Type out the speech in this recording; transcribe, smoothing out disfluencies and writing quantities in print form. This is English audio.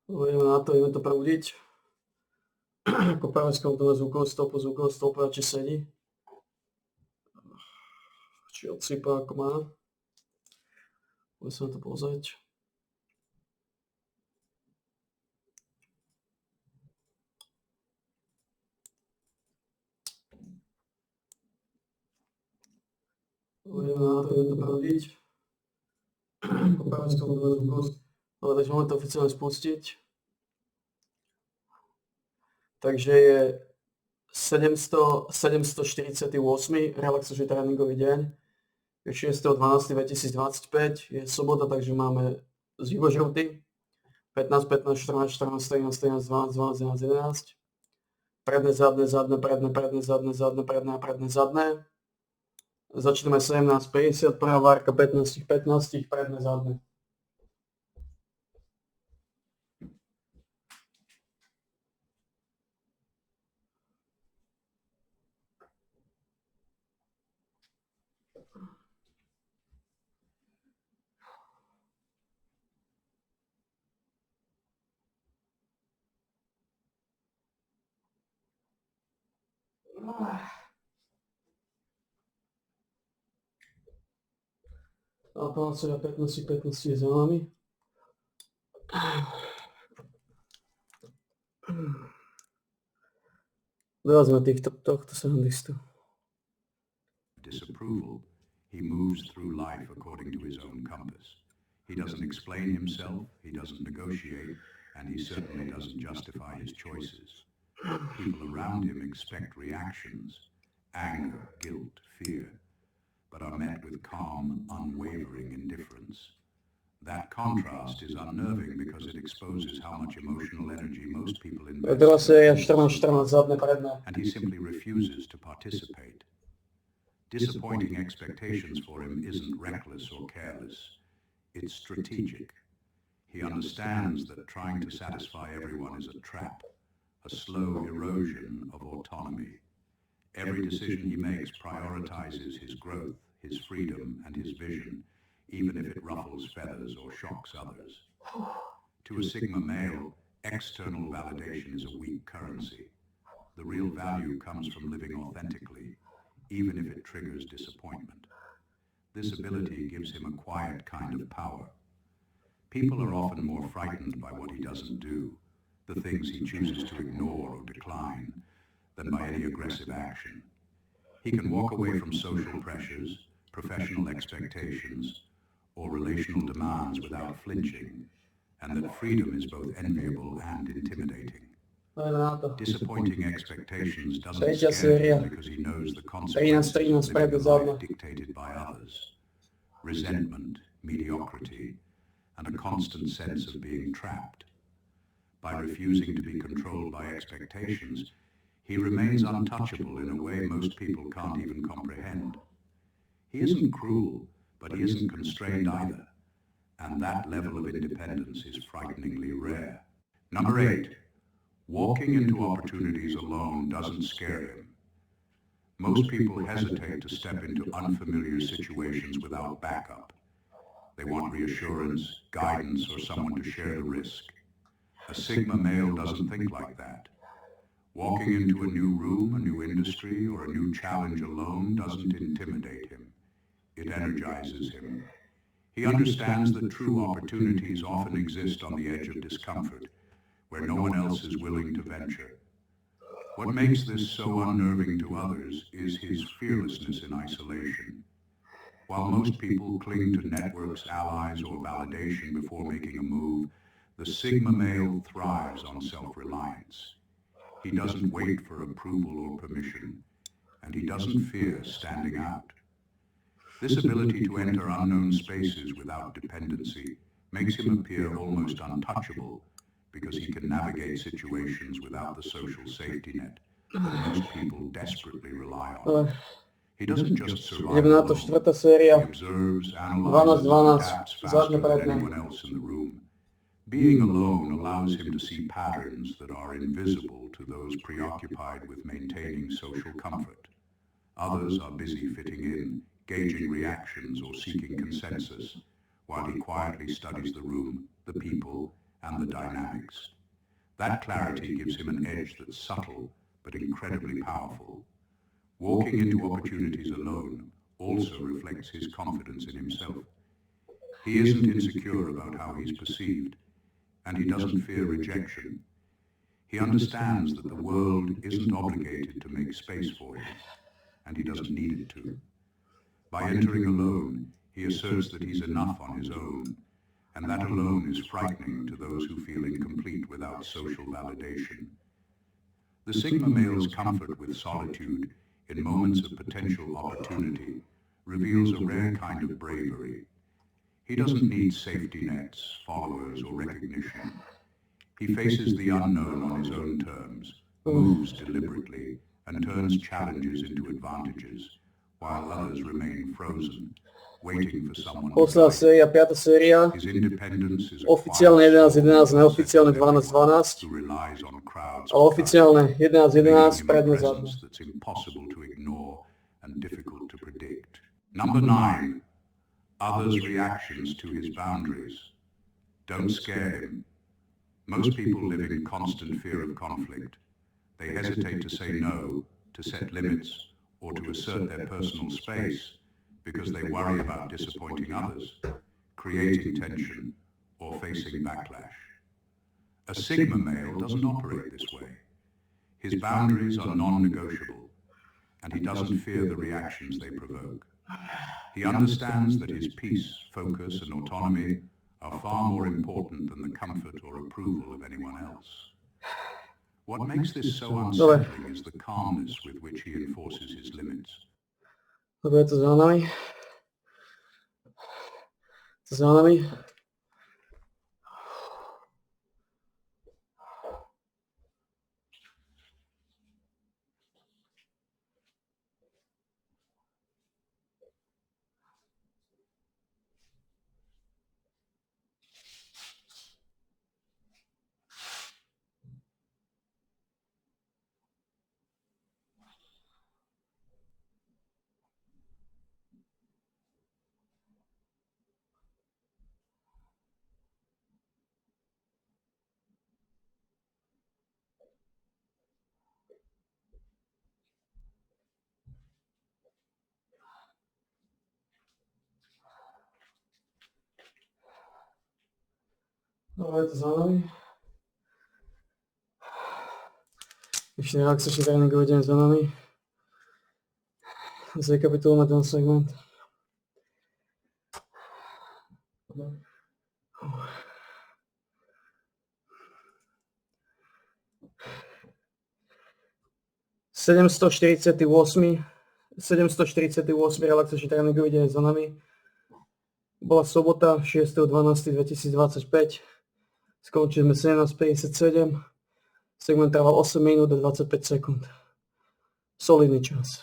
Ideme na to, ideme to prebudiť. Kopáme skoro zvukov stopu, či sedí. Či odsýpa, ako má. Budeme sa na to pozrieť. Ideme na to, ideme to prebudiť. Kopáme skoro zvukov. Ale takže máme to oficiálne spustiť. Takže je 748. relaxačný tréningový deň. Je 6.12.2025, je sobota, takže máme z vývožruty 15, 15, 14, 14, 13, 13, 12, 12, 11, 11. Predné, zadné, zadné, predné, predné, zadné, zadné, predné a predné, zadné. Začneme 17.50, prvá várka 15, 15, predné, zadné. Apalácia 15, 15 je za nami. Dorazme tohto sehandistu. Disapproval, he moves through life according to his own compass. He doesn't explain himself, he doesn't negotiate, and he certainly doesn't justify his choices. People around him expect reactions, anger, guilt, fear, but are met with calm, unwavering indifference. That contrast is unnerving because it exposes how much emotional energy most people invest, and he simply refuses to participate. Disappointing expectations for him isn't reckless or careless, it's strategic. He understands that trying to satisfy everyone is a trap, a slow erosion of autonomy. Every decision he makes prioritizes his growth, his freedom, and his vision, even if it ruffles feathers or shocks others. To a Sigma male, external validation is a weak currency. The real value comes from living authentically, even if it triggers disappointment. This ability gives him a quiet kind of power. People are often more frightened by what he doesn't do, the things he chooses to ignore or decline, than by any aggressive action. He can walk away from social pressures, professional expectations, or relational demands without flinching, and that freedom is both enviable and intimidating. Disappointing expectations doesn't scare him because he knows the consequences of living a life dictated by others. Resentment, mediocrity, and a constant sense of being trapped. By refusing to be controlled by expectations, he remains untouchable in a way most people can't even comprehend. He isn't cruel, but he isn't constrained either, and that level of independence is frighteningly rare. Number 8. Walking into opportunities alone doesn't scare him. Most people hesitate to step into unfamiliar situations without backup. They want reassurance, guidance, or someone to share the risk. A Sigma male doesn't think like that. Walking into a new room, a new industry, or a new challenge alone doesn't intimidate him. It energizes him. He understands that true opportunities often exist on the edge of discomfort, where no one else is willing to venture. What makes this so unnerving to others is his fearlessness in isolation. While most people cling to networks, allies, or validation before making a move, the Sigma male thrives on self-reliance. He doesn't wait for approval or permission, and he doesn't fear standing out. This ability to enter unknown spaces without dependency makes him appear almost untouchable because he can navigate situations without the social safety net that most people desperately rely on. He doesn't just survive alone. He observes, analyzes, and adapts faster than anyone else in the room. Being alone allows him to see patterns that are invisible to those preoccupied with maintaining social comfort. Others are busy fitting in, gauging reactions or seeking consensus, while he quietly studies the room, the people, and the dynamics. That clarity gives him an edge that's subtle but incredibly powerful. Walking into opportunities alone also reflects his confidence in himself. He isn't insecure about how he's perceived, and he doesn't fear rejection. He understands that the world isn't obligated to make space for him, and he doesn't need it to. By entering alone, he asserts that he's enough on his own, and that alone is frightening to those who feel incomplete without social validation. The Sigma male's comfort with solitude in moments of potential opportunity reveals a rare kind of bravery. He doesn't need safety nets, followers, or recognition. He faces the unknown on his own terms, moves deliberately, and turns challenges into advantages, while others remain frozen, waiting for someone to Posledná guide. séria, 5. séria. His independence is a Oficiálne quiet 11-11, soul neoficiálne who 12-12. relies on crowds Ale oficiálne 11-11, leaving him a predne zadne. presence that's impossible to ignore and difficult to predict. Number 9. Others' reactions to his boundaries. Don't scare him. Most people live in constant fear of conflict. They hesitate to say no, to set limits, or to assert their personal space because they worry about disappointing others, creating tension, or facing backlash. A Sigma male doesn't operate this way. His boundaries are non-negotiable, and he doesn't fear the reactions they provoke. He understands that his peace, focus, and autonomy are far more important than the comfort or approval of anyone else. What makes this so unsettling is the calmness with which he enforces his limits. Dobre, je to za nami. To za nami. Dobre, je to za nami. Ešte relaxačný tréningový deň za nami. Zrekapitulujeme ten segment. ...748 relaxačný tréningový deň za nami. Bola sobota 6.12.2025. Skončili sme 17.57. Segment trval 8 minút a 25 sekúnd. Solidný čas.